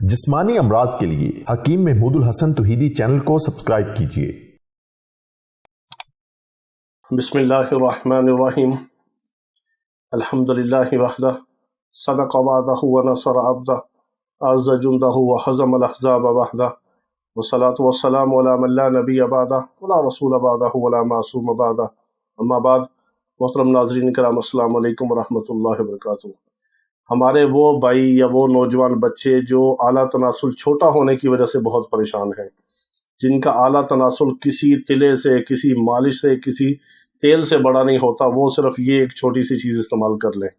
جسمانی امراض کے لیے حکیم محمود الحسن توحیدی چینل کو سبسکرائب کیجیے۔ بسم اللہ الرحمن الرحیم۔ الحمدللہ وحدہ، صدق وعدہ ونصر عبدہ، اعز جندہ وحزم الاحزاب وحدہ، والصلاة والسلام علی من لا نبی بعدہ ولا رسول بعدہ ولا معصوم بعدہ، اما بعد۔ محترم ناظرین کرام، السلام علیکم ورحمۃ اللہ وبرکاتہ۔ ہمارے وہ بھائی یا وہ نوجوان بچے جو اعلیٰ تناسل چھوٹا ہونے کی وجہ سے بہت پریشان ہیں، جن کا اعلیٰ تناسل کسی تلے سے، کسی مالش سے، کسی تیل سے بڑا نہیں ہوتا، وہ صرف یہ ایک چھوٹی سی چیز استعمال کر لیں،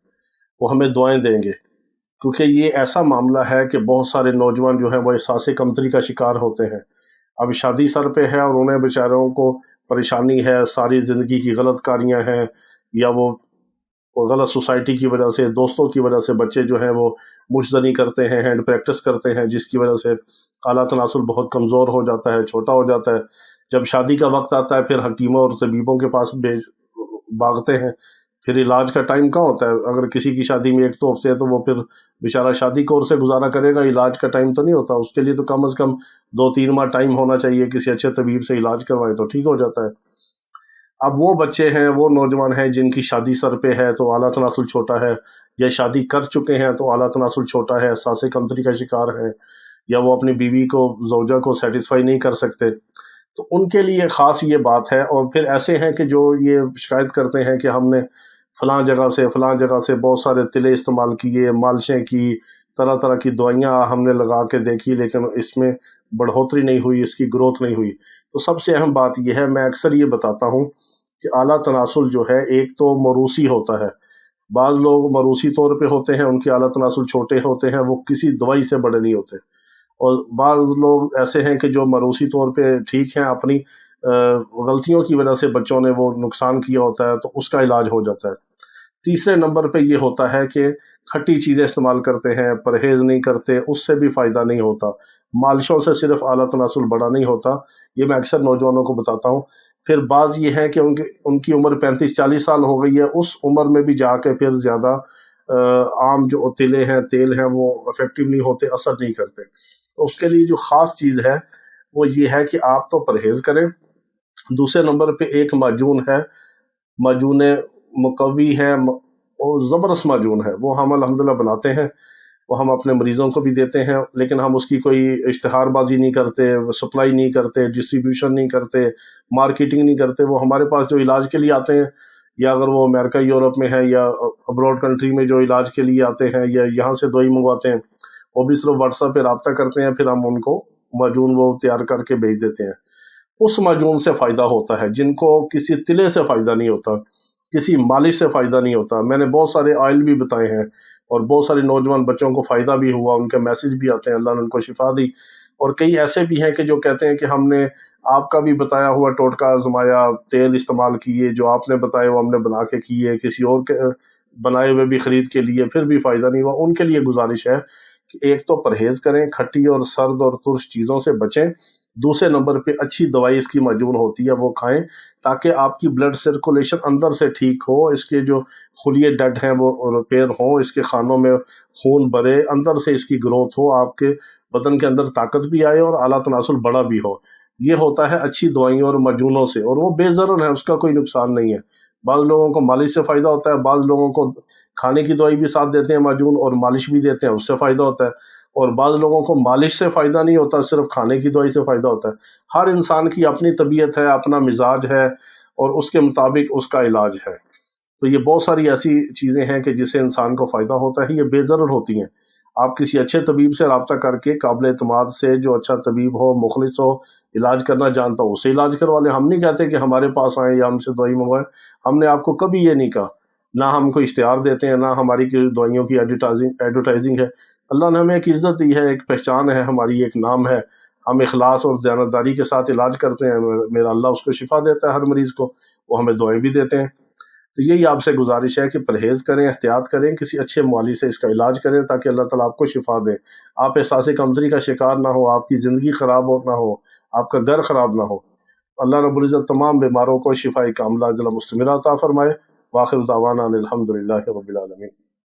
وہ ہمیں دعائیں دیں گے، کیونکہ یہ ایسا معاملہ ہے کہ بہت سارے نوجوان جو ہیں وہ احساس کمتری کا شکار ہوتے ہیں۔ اب شادی سر پہ ہے اور انہیں بیچاروں کو پریشانی ہے، ساری زندگی کی غلط کاریاں ہیں، یا وہ غلط سوسائٹی کی وجہ سے، دوستوں کی وجہ سے بچے جو ہیں وہ مشتزنی کرتے ہیں، ہینڈ پریکٹس کرتے ہیں، جس کی وجہ سے اعلیٰ تناسل بہت کمزور ہو جاتا ہے، چھوٹا ہو جاتا ہے۔ جب شادی کا وقت آتا ہے پھر حکیموں اور طبیبوں کے پاس بھاگتے ہیں، پھر علاج کا ٹائم کہاں ہوتا ہے؟ اگر کسی کی شادی میں ایک تو ہفتے ہے تو وہ پھر بیچارہ شادی کور سے گزارا کرے گا، علاج کا ٹائم تو نہیں ہوتا۔ اس کے لیے تو کم از کم 2-3 ماہ ٹائم ہونا چاہیے، کسی اچھے طبیب سے علاج کروائے تو ٹھیک ہو جاتا ہے۔ اب وہ بچے ہیں، وہ نوجوان ہیں جن کی شادی سر پہ ہے تو اعلیٰ تناسل چھوٹا ہے، یا شادی کر چکے ہیں تو اعلیٰ تناسل چھوٹا ہے، احساس کمتری کا شکار ہے، یا وہ اپنی بیوی کو، زوجہ کو سیٹسفائی نہیں کر سکتے، تو ان کے لیے خاص یہ بات ہے۔ اور پھر ایسے ہیں کہ جو یہ شکایت کرتے ہیں کہ ہم نے فلاں جگہ سے بہت سارے تلے استعمال کیے، مالشیں کی، طرح طرح کی دوائیاں ہم نے لگا کے دیکھی، لیکن اس میں بڑھوتری نہیں ہوئی، اس کی گروتھ نہیں ہوئی۔ تو سب سے اہم بات یہ ہے، میں اکثر یہ بتاتا ہوں کہ اعلیٰ تناسل جو ہے ایک تو موروثی ہوتا ہے۔ بعض لوگ موروثی طور پہ ہوتے ہیں، ان کے اعلیٰ تناسل چھوٹے ہوتے ہیں، وہ کسی دوائی سے بڑے نہیں ہوتے، اور بعض لوگ ایسے ہیں کہ جو موروثی طور پہ ٹھیک ہیں، اپنی غلطیوں کی وجہ سے بچوں نے وہ نقصان کیا ہوتا ہے تو اس کا علاج ہو جاتا ہے۔ تیسرے نمبر پہ یہ ہوتا ہے کہ کھٹی چیزیں استعمال کرتے ہیں، پرہیز نہیں کرتے، اس سے بھی فائدہ نہیں ہوتا۔ مالشوں سے صرف اعلیٰ تناسل بڑا نہیں ہوتا، یہ میں اکثر نوجوانوں کو بتاتا ہوں۔ پھر بعض یہ ہے کہ ان کی عمر 35-40 سال ہو گئی ہے، اس عمر میں بھی جا کے پھر زیادہ عام جو تیل ہیں وہ افیکٹو نہیں ہوتے، اثر نہیں کرتے۔ تو اس کے لیے جو خاص چیز ہے وہ یہ ہے کہ آپ تو پرہیز کریں۔ دوسرے نمبر پہ ایک معجون ہے، معجون مقوی ہے، اور زبردست معجون ہے، وہ ہم الحمدللہ بناتے ہیں، وہ ہم اپنے مریضوں کو بھی دیتے ہیں، لیکن ہم اس کی کوئی اشتہار بازی نہیں کرتے، سپلائی نہیں کرتے، ڈسٹریبیوشن نہیں کرتے، مارکیٹنگ نہیں کرتے۔ وہ ہمارے پاس جو علاج کے لیے آتے ہیں، یا اگر وہ امریکہ یورپ میں ہے یا ابراڈ کنٹری میں جو علاج کے لیے آتے ہیں یا یہاں سے دوائی منگواتے ہیں، وہ بھی صرف واٹس ایپ پہ رابطہ کرتے ہیں، پھر ہم ان کو معجون وہ تیار کر کے بھیج دیتے ہیں۔ اس معجون سے فائدہ ہوتا ہے جن کو کسی تلے سے فائدہ نہیں ہوتا، کسی مالش سے فائدہ نہیں ہوتا۔ میں نے بہت سارے آئل بھی بتائے ہیں، اور بہت سارے نوجوان بچوں کو فائدہ بھی ہوا، ان کے میسج بھی آتے ہیں، اللہ نے ان کو شفا دی۔ اور کئی ایسے بھی ہیں کہ جو کہتے ہیں کہ ہم نے آپ کا بھی بتایا ہوا ٹوٹکا آزمایا، تیل استعمال کیے، جو آپ نے بتائے وہ ہم نے بنا کے کیے، کسی اور کے بنائے ہوئے بھی خرید کے لیے، پھر بھی فائدہ نہیں ہوا۔ ان کے لیے گزارش ہے کہ ایک تو پرہیز کریں، کھٹی اور سرد اور ترش چیزوں سے بچیں۔ دوسرے نمبر پہ اچھی دوائی اس کی معجون ہوتی ہے، وہ کھائیں تاکہ آپ کی بلڈ سرکولیشن اندر سے ٹھیک ہو، اس کے جو خلیے ڈیڈ ہیں وہ ریپیئر ہوں، اس کے خانوں میں خون بھرے، اندر سے اس کی گروتھ ہو، آپ کے بدن کے اندر طاقت بھی آئے اور اعلیٰ تناسل بڑا بھی ہو۔ یہ ہوتا ہے اچھی دوائیوں اور معجونوں سے، اور وہ بے ضرر ہے، اس کا کوئی نقصان نہیں ہے۔ بعض لوگوں کو مالش سے فائدہ ہوتا ہے، بعض لوگوں کو کھانے کی دوائی بھی ساتھ دیتے ہیں معجون، اور مالش بھی دیتے ہیں، اس سے فائدہ ہوتا ہے، اور بعض لوگوں کو مالش سے فائدہ نہیں ہوتا، صرف کھانے کی دوائی سے فائدہ ہوتا ہے۔ ہر انسان کی اپنی طبیعت ہے، اپنا مزاج ہے، اور اس کے مطابق اس کا علاج ہے۔ تو یہ بہت ساری ایسی چیزیں ہیں کہ جس سے انسان کو فائدہ ہوتا ہے، یہ بے ضرر ہوتی ہیں۔ آپ کسی اچھے طبیب سے رابطہ کر کے، قابل اعتماد سے، جو اچھا طبیب ہو، مخلص ہو، علاج کرنا جانتا ہو، اس سے علاج کروا لیں۔ ہم نہیں کہتے کہ ہمارے پاس آئیں یا ہم سے دوائی منگوائیں، ہم نے آپ کو کبھی یہ نہیں کہا، نہ ہم کو اشتہار دیتے ہیں، نہ ہماری دوائیوں کی ایڈورٹائزنگ ہے۔ اللہ نے ہمیں ایک عزت دی ہے، ایک پہچان ہے ہماری، ایک نام ہے۔ ہم اخلاص اور دیانتداری کے ساتھ علاج کرتے ہیں، میرا اللہ اس کو شفا دیتا ہے ہر مریض کو، وہ ہمیں دعائیں بھی دیتے ہیں۔ تو یہی آپ سے گزارش ہے کہ پرہیز کریں، احتیاط کریں، کسی اچھے معالج سے اس کا علاج کریں تاکہ اللہ تعالیٰ آپ کو شفا دے، آپ احساس کمتری کا شکار نہ ہو، آپ کی زندگی خراب نہ ہو، آپ کا گھر خراب نہ ہو۔ اللہ رب العزت تمام بیماروں کو شفاء کاملہ عاجلہ مستمرہ عطا فرمائے۔ وآخر دعوانا الحمدللہ رب العالمین۔